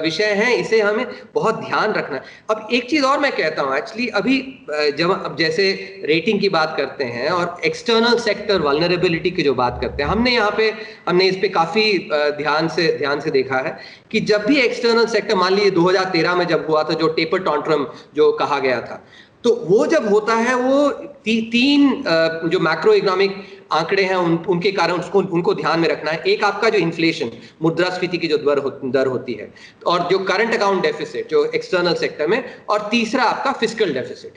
विषय है इसे हमें बहुत ध्यान रखना है। अब एक चीज और मैं कहता हूँ एक्चुअली, अभी जब अब जैसे रेटिंग की बात करते हैं और एक्सटर्नल सेक्टर वल्नरेबिलिटी की जो बात करते हैं, हमने इस पे काफी ध्यान से देखा है कि जब भी एक्सटर्नल सेक्टर, मान लीजिए 2013 में जब हुआ था जो टेपर टॉन्ट्रम जो कहा गया था, तो वो जब होता है वो तीन जो मैक्रो इकोनॉमिक आंकड़े हैं उनके कारण उनको ध्यान में रखना है। एक आपका जो इन्फ्लेशन, मुद्रास्फीति की जो दर होती है, और जो करंट अकाउंट डेफिसिट जो एक्सटर्नल सेक्टर में, और तीसरा आपका फिस्कल डेफिसिट।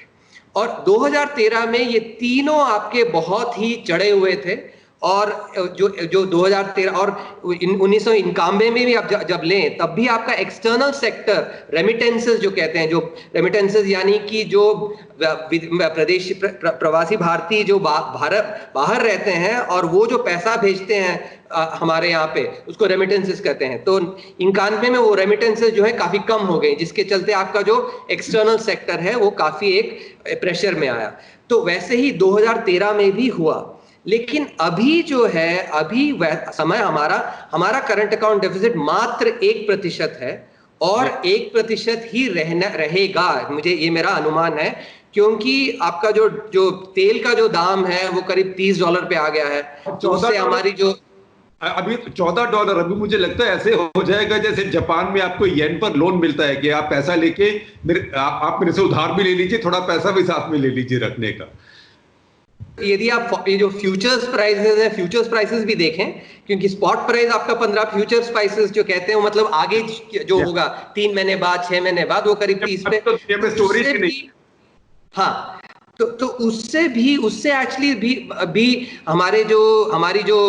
और 2013 में ये तीनों आपके बहुत ही चढ़े हुए थे। और जो 2013 और 1991 में भी आप जब लें तब भी आपका एक्सटर्नल सेक्टर रेमिटेंसेस जो कहते हैं, जो रेमिटेंसेस यानी कि जो प्रवासी भारतीय जो बाहर रहते हैं और वो जो पैसा भेजते हैं हमारे यहाँ पे, उसको रेमिटेंसेस कहते हैं। तो 91 में वो रेमिटेंसेस जो है काफी कम हो गए, जिसके चलते आपका जो एक्सटर्नल सेक्टर है वो काफी एक प्रेशर में आया। तो वैसे ही 2013 में भी हुआ। लेकिन अभी जो है, अभी समय हमारा करंट अकाउंट डेफिसिट मात्र 1% है और 1% ही रहेगा, मुझे ये मेरा अनुमान है, क्योंकि आपका जो तेल का जो दाम है वो करीब $30 पे आ गया है। तो उससे हमारी जो अभी $14, अभी मुझे लगता है ऐसे हो जाएगा जैसे जापान में आपको येन पर लोन मिलता है कि आप पैसा लेके आप मेरे से उधार भी ले लीजिए, थोड़ा पैसा भी साथ में ले लीजिए रखने का। यदि आप ये जो फ्यूचर्स प्राइसेस है, फ्यूचर्स प्राइसेस भी देखें, क्योंकि स्पॉट प्राइस आपका 15, फ्यूचर्स प्राइसेस जो कहते हैं मतलब आगे जो होगा 3 महीने बाद, 6 महीने बाद, वो करीब 30 पे। हाँ, तो उससे एक्चुअली भी हमारी जो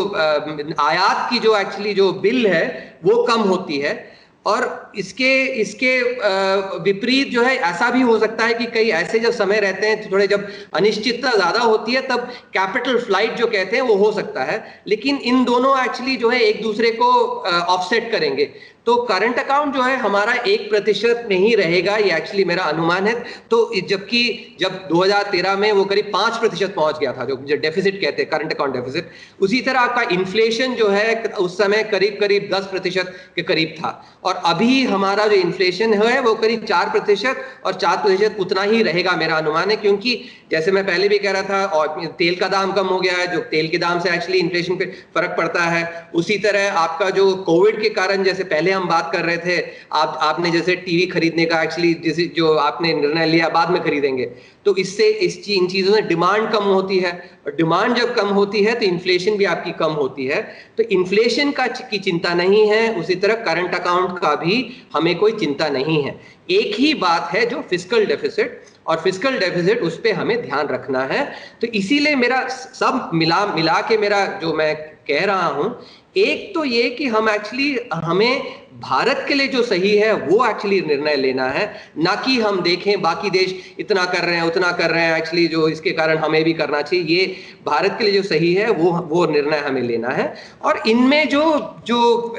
आयात की जो एक्चुअली जो बिल है वो कम होती है। और इसके विपरीत जो है, ऐसा भी हो सकता है कि कई ऐसे जब समय रहते हैं थोड़े, जब अनिश्चितता ज्यादा होती है, तब कैपिटल फ्लाइट जो कहते हैं वो हो सकता है। लेकिन इन दोनों एक्चुअली जो है एक दूसरे को ऑफसेट करेंगे। तो करंट अकाउंट जो है हमारा 1% में ही रहेगा, ये एक्चुअली मेरा अनुमान है। तो जबकि जब 2013 में वो करीब 5% पहुंच गया था, जो डेफिसिट कहते हैं, करंट अकाउंट डेफिसिट। उसी तरह आपका इन्फ्लेशन जो है उस समय करीब 10% के करीब था। और अभी हमारा जो इन्फ्लेशन है वो करीब 4%, और 4% उतना ही रहेगा मेरा अनुमान है। क्योंकि जैसे मैं पहले भी कह रहा था, और तेल का दाम कम हो गया है, जो तेल के दाम से एक्चुअली इन्फ्लेशन पे फर्क पड़ता है। उसी तरह आपका जो कोविड के कारण, जैसे पहले हम बात कर रहे थे, आपने जैसे टीवी खरीदने का एक्चुअली जो आपने निर्णय लिया बाद में खरीदेंगे, तो इससे इन चीजों में डिमांड कम होती है, और डिमांड जब कम होती है तो इन्फ्लेशन भी आपकी कम होती है। तो इन्फ्लेशन की चिंता नहीं है, उसी तरह करंट अकाउंट का भी हमें कोई चिंता नहीं है। एक ही बात है जो फिस्कल डेफिसिट, और फिस्कल डेफिसिट उस पे हमें ध्यान रखना है। तो इसीलिए मेरा सब मिला के मेरा जो मैं कह रहा हूं, एक तो ये कि हमें भारत के लिए जो सही है वो एक्चुअली निर्णय लेना है, ना कि हम देखें बाकी देश इतना कर रहे हैं उतना कर रहे हैं, एक्चुअली जो इसके कारण हमें भी करना चाहिए। ये भारत के लिए जो सही है वो निर्णय हमें लेना है। और इनमें जो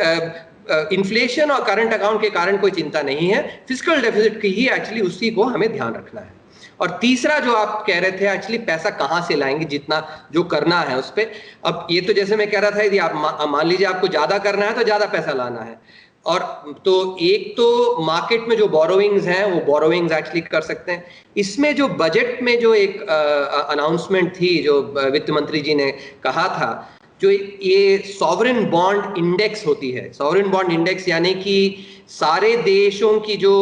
इन्फ्लेशन और करंट अकाउंट के कारण कोई चिंता नहीं है, फिस्कल डेफिसिट की ही एक्चुअली उसी को हमें ध्यान रखना है। और तीसरा जो आप कह रहे थे, एक्चुअली पैसा कहाँ से लाएंगे, जितना जो करना है उस पे। अब ये तो जैसे मैं कह रहा था, यदि आप मान लीजिए आपको ज्यादा करना है तो ज्यादा पैसा लाना है। और तो एक तो मार्केट में जो बोरोविंग्स हैं वो बोरोविंग्स एक्चुअली कर सकते हैं। इसमें जो बजट में जो एक अनाउंसमेंट थी, जो वित्त मंत्री जी ने कहा था, जो ये सॉवरेन बॉन्ड इंडेक्स होती है, सॉवरेन बॉन्ड इंडेक्स यानी कि सारे देशों की जो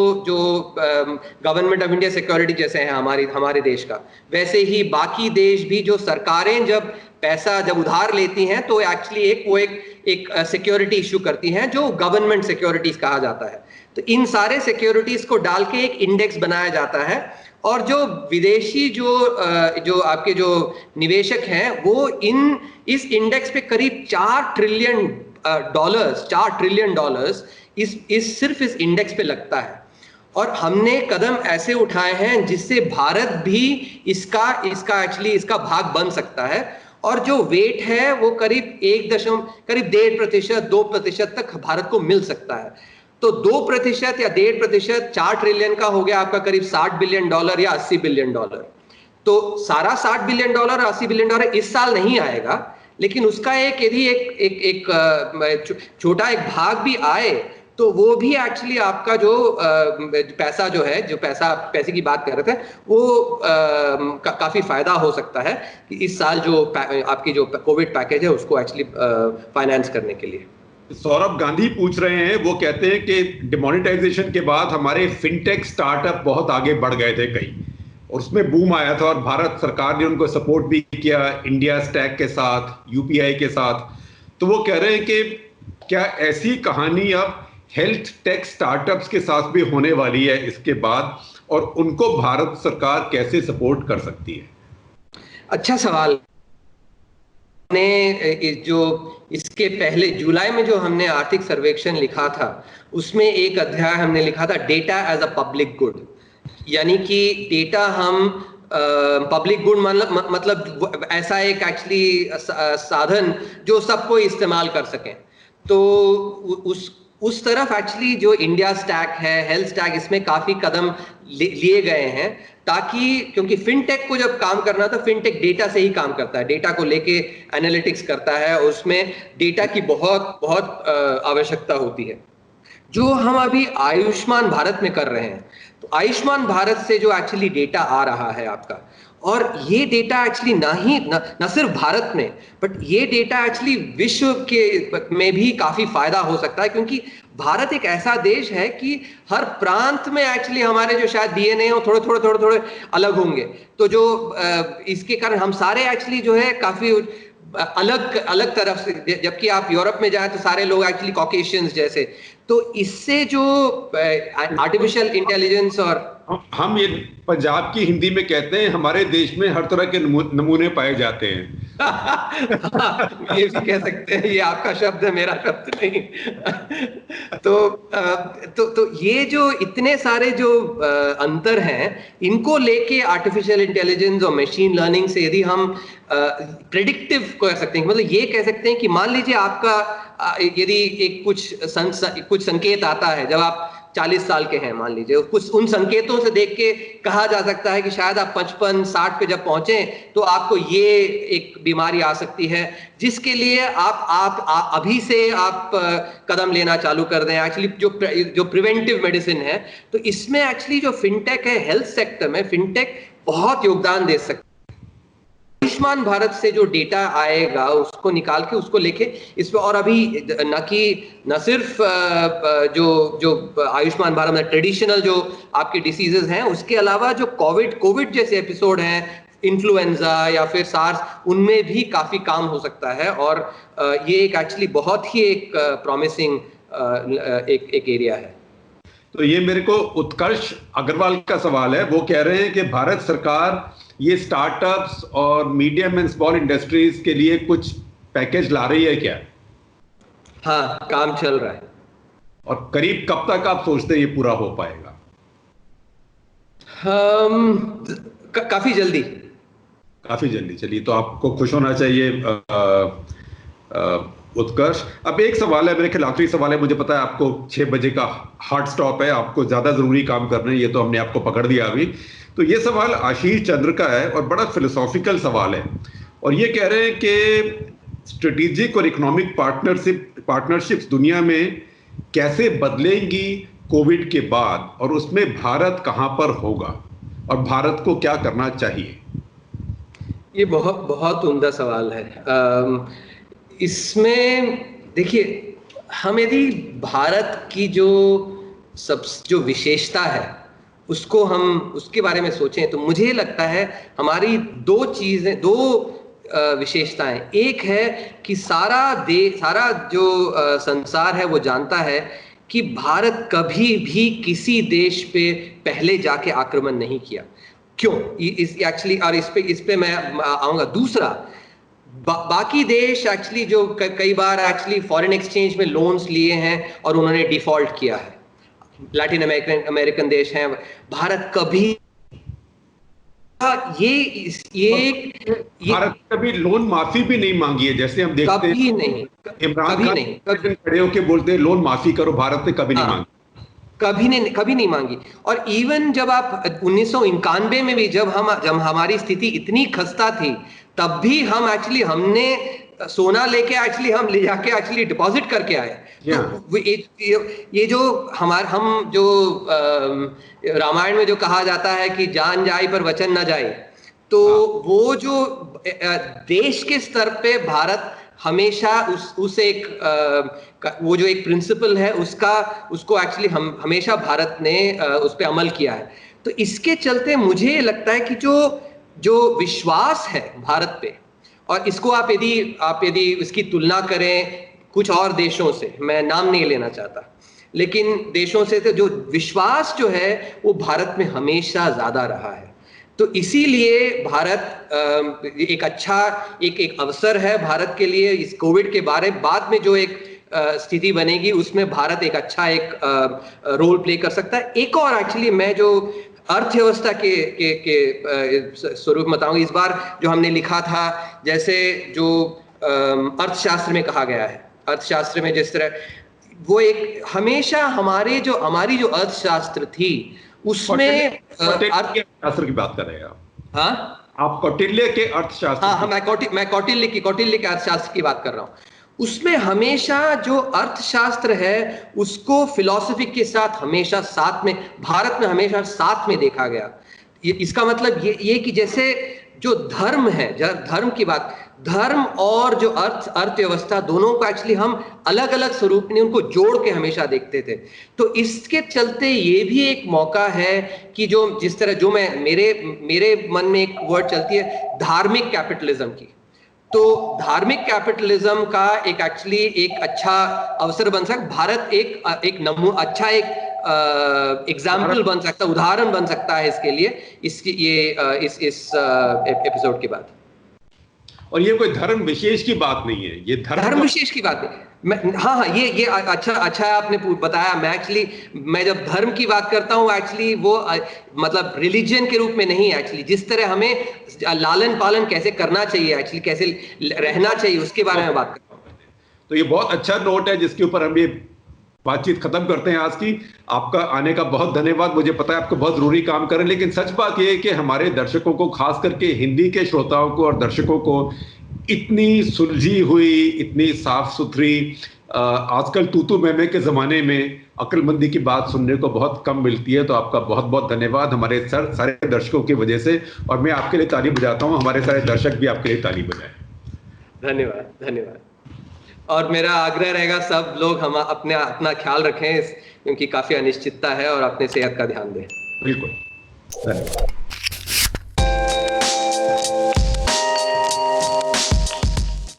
गवर्नमेंट ऑफ इंडिया सिक्योरिटी जैसे है हमारे देश का, वैसे ही बाकी देश भी जो सरकारें जब पैसा जब उधार लेती हैं तो एक्चुअली एक सिक्योरिटी इशू करती हैं, जो गवर्नमेंट सिक्योरिटीज कहा जाता है। तो इन सारे सिक्योरिटीज को डाल के एक इंडेक्स बनाया जाता है, और जो विदेशी जो आपके जो निवेशक हैं वो इस इंडेक्स पे करीब $4 ट्रिलियन सिर्फ इस इंडेक्स पे लगता है। और हमने कदम ऐसे उठाए हैं जिससे भारत भी इसका भाग बन सकता है। और जो वेट है वो करीब 1.5% 2% तक भारत को मिल सकता है। तो 2% या 1.5%, $4 ट्रिलियन का हो गया आपका करीब $60 बिलियन या $80 बिलियन। तो सारा $60 बिलियन और $80 बिलियन इस साल नहीं आएगा, लेकिन उसका एक यदि एक छोटा एक भाग भी आए तो वो भी एक्चुअली आपका जो पैसा जो है, जो पैसे की बात कर रहे थे, वो काफी फायदा हो सकता है कि इस साल जो आपकी जो कोविड पैकेज है उसको एक्चुअली फाइनेंस करने के लिए। सौरभ गांधी पूछ रहे हैं, वो कहते हैं कि डिमोनेटाइजेशन के बाद हमारे फिनटेक स्टार्टअप बहुत आगे बढ़ गए थे कई, और उसमें बूम आया था और भारत सरकार ने उनको सपोर्ट भी किया इंडिया स्टैक के साथ, यूपीआई के साथ। तो वो कह रहे हैं कि क्या ऐसी कहानी अब हेल्थ टेक स्टार्टअप्स के साथ भी होने वाली है इसके बाद, और उनको भारत सरकार कैसे सपोर्ट कर सकती है? अच्छा सवाल। ने जो इसके पहले जुलाई में जो हमने आर्थिक सर्वेक्षण लिखा था, उसमें एक अध्याय हमने लिखा था data as a public good, यानी कि डेटा हम पब्लिक गुड मतलब ऐसा एक एक्चुअली साधन जो सबको इस्तेमाल कर सकें। तो उस तरफ एक्चुअली जो इंडिया स्टैक है, हेल्थ स्टैक, इसमें काफी कदम लिए गए हैं, ताकि क्योंकि फिनटेक को जब काम करना तो फिनटेक डेटा से ही काम करता है, डेटा को लेके एनालिटिक्स करता है, उसमें डेटा की बहुत बहुत आवश्यकता होती है। जो हम अभी आयुष्मान भारत में कर रहे हैं, तो आयुष्मान भारत से जो एक्चुअली डेटा आ रहा है आपका, और ये डेटा एक्चुअली न सिर्फ भारत में, बट ये डेटा एक्चुअली विश्व के में भी काफी फायदा हो सकता है, क्योंकि भारत एक ऐसा देश है कि हर प्रांत में एक्चुअली हमारे जो शायद डीएनए हो थोड़े अलग होंगे। तो जो इसके कारण हम सारे एक्चुअली जो है काफी अलग तरफ से, जबकि आप यूरोप में जाए तो सारे लोग एक्चुअली कॉकेशियंस जैसे। तो इससे जो आर्टिफिशियल इंटेलिजेंस, और हम ये पंजाब की हिंदी में कहते हैं, हमारे देश में हर तरह के नमूने पाए जाते हैं। ये भी कह सकते हैं, ये आपका शब्द है, मेरा शब्द नहीं। तो ये जो इतने सारे जो अंतर हैं, इनको लेके आर्टिफिशियल इंटेलिजेंस और मशीन लर्निंग से यदि हम प्रेडिक्टिव कर सकते हैं, मतलब ये कह सकते हैं कि मान लीजिए आपका यदि एक कुछ संकेत आता है जब आप 40 साल के हैं, मान लीजिए, कुछ उन संकेतों से देख के कहा जा सकता है कि शायद आप 55-60 पे जब पहुंचे तो आपको ये एक बीमारी आ सकती है, जिसके लिए आप अभी से आप कदम लेना चालू कर दें, एक्चुअली जो प्रिवेंटिव मेडिसिन है। तो इसमें एक्चुअली जो फिनटेक है, हेल्थ सेक्टर में फिनटेक बहुत योगदान दे सकता है। आयुष्मान भारत से जो डेटा आएगा उसको निकाल के उसको लेके इस पे, और अभी न सिर्फ जो आयुष्मान भारत में ट्रेडिशनल जो आपके डिसीजेस हैं, उसके अलावा जो कोविड जैसे एपिसोड हैं, इन्फ्लुएंजा या फिर सार्स, उनमें भी काफी काम हो सकता है। और ये एक एक्चुअली बहुत ही एक प्रॉमिसिंग एक एरिया है। तो ये मेरे को उत्कर्ष अग्रवाल का सवाल है। वो कह रहे हैं कि भारत सरकार ये स्टार्टअप्स और मीडियम एंड स्मॉल इंडस्ट्रीज के लिए कुछ पैकेज ला रही है क्या? हाँ, काम चल रहा है। और करीब कब तक आप सोचते हैं ये पूरा हो पाएगा? काफी जल्दी। काफी जल्दी। चलिए, तो आपको खुश होना चाहिए उत्कर्ष। अब एक सवाल है, मेरे ख्याल आखिरी सवाल है, मुझे पता है आपको 6 बजे का हार्ड स्टॉप है, आपको ज्यादा जरूरी काम करना है, ये तो हमने आपको पकड़ दिया अभी। तो ये सवाल आशीष चंद्र का है और बड़ा फिलोसॉफिकल सवाल है, और ये कह रहे हैं कि स्ट्रेटेजिक और इकोनॉमिक पार्टनरशिप्स दुनिया में कैसे बदलेंगी कोविड के बाद, और उसमें भारत कहां पर होगा और भारत को क्या करना चाहिए? ये बहुत उम्दा सवाल है। इसमें देखिए, हम यदि भारत की जो विशेषता है उसके बारे में सोचें, तो मुझे लगता है हमारी दो विशेषताएं। एक है कि सारा जो संसार है वो जानता है कि भारत कभी भी किसी देश पे पहले जाके आक्रमण नहीं किया। क्यों? एक्चुअली, और इस पे मैं आऊंगा। दूसरा, बाकी देश एक्चुअली जो कई बार एक्चुअली फॉरेन एक्सचेंज में लोन्स लिए हैं और उन्होंने डिफॉल्ट किया है, लैटिन अमेरिकन देश हैं। भारत कभी भारत कभी लोन माफी भी नहीं मांगी है, जैसे हम देखते हैं। कभी नहीं, इमरान खान खड़े होकर बोलते हैं लोन माफी करो, भारत ने कभी नहीं मांगी। कभी नहीं मांगी। और इवन जब आप 1991 में भी जब हमारी स्थिति इतनी खस्ता थी, तब भी हमने सोना लेके एक्चुअली हम ले जाके एक्चुअली डिपॉजिट करके आए। तो ये जो हम जो रामायण में जो कहा जाता है कि जान जाए पर वचन न जाए, तो वो जो देश के स्तर पे भारत हमेशा उस एक वो जो एक प्रिंसिपल है उसको एक्चुअली हम हमेशा भारत ने उस पे अमल किया है। तो इसके चलते मुझे लगता है कि जो विश्वास है भारत पे, और इसको आप यदि इसकी तुलना करें कुछ और देशों से, मैं नाम नहीं लेना चाहता, लेकिन देशों से तो जो विश्वास जो है वो भारत में हमेशा ज्यादा रहा है। तो इसीलिए भारत एक अच्छा एक अवसर है भारत के लिए इस कोविड के बारे बाद में जो एक स्थिति बनेगी उसमें भारत एक अच्छा एक रोल प्ले कर सकता है। एक और एक्चुअली मैं जो अर्थव्यवस्था के स्वरूप में बताऊंगा, इस बार जो हमने लिखा था, जैसे जो अर्थशास्त्र में कहा गया है, अर्थशास्त्र में जिस तरह वो एक हमेशा हमारी जो अर्थशास्त्र थी उसमें अर्थशास्त्र की बात कर रहे हैं आप? हाँ, आप कौटिल्य के अर्थशास्त्र? हाँ, मैं कौटिल्य के अर्थशास्त्र की बात कर रहा हूँ। उसमें हमेशा जो अर्थशास्त्र है उसको फिलॉसफी के साथ हमेशा साथ में, भारत में हमेशा साथ में देखा गया। इसका मतलब ये कि जैसे जो धर्म है, धर्म की बात, धर्म और जो अर्थव्यवस्था दोनों को एक्चुअली हम अलग अलग स्वरूप में उनको जोड़ के हमेशा देखते थे। तो इसके चलते ये भी एक मौका है कि जो जिस तरह जो मेरे मन में एक वर्ड चलती है धार्मिक कैपिटलिज्म की, तो धार्मिक कैपिटलिज्म का एक एक्चुअली एक अच्छा अवसर बन सकता, भारत एक अच्छा एक एग्जाम्पल बन सकता, उदाहरण बन सकता है इसके लिए, इसकी इस एपिसोड के बाद। और ये कोई धर्म विशेष की बात नहीं है, ये धर्म विशेष की बात है। हाँ, ये अच्छा आपने बताया। मैं जब धर्म की बात करता हूँ एक्चुअली वो मतलब रिलीजन के रूप में नहीं, एक्चुअली जिस तरह हमें लालन पालन कैसे करना चाहिए, एक्चुअली कैसे रहना चाहिए, उसके बारे में बात करता हूँ। तो ये बहुत अच्छा नोट है जिसके ऊपर हम ये बातचीत खत्म करते हैं आज की। आपका आने का बहुत धन्यवाद। मुझे पता है आपको बहुत जरूरी काम करें, लेकिन सच बात यह है कि हमारे दर्शकों को, खास करके हिंदी के श्रोताओं को और दर्शकों को, इतनी सुलझी हुई, इतनी साफ सुथरी, आजकल तूतू मैमे के जमाने में अक्लमंदी की बात सुनने को बहुत कम मिलती है। तो आपका बहुत बहुत धन्यवाद हमारे सारे दर्शकों की वजह से, और मैं आपके लिए ताली बजाता हूँ, हमारे सारे दर्शक भी आपके लिए ताली बजाएं। धन्यवाद। और मेरा आग्रह रहेगा सब लोग हम अपना ख्याल रखें, क्योंकि काफी अनिश्चितता है, और अपने सेहत का ध्यान दें। बिल्कुल, धन्यवाद।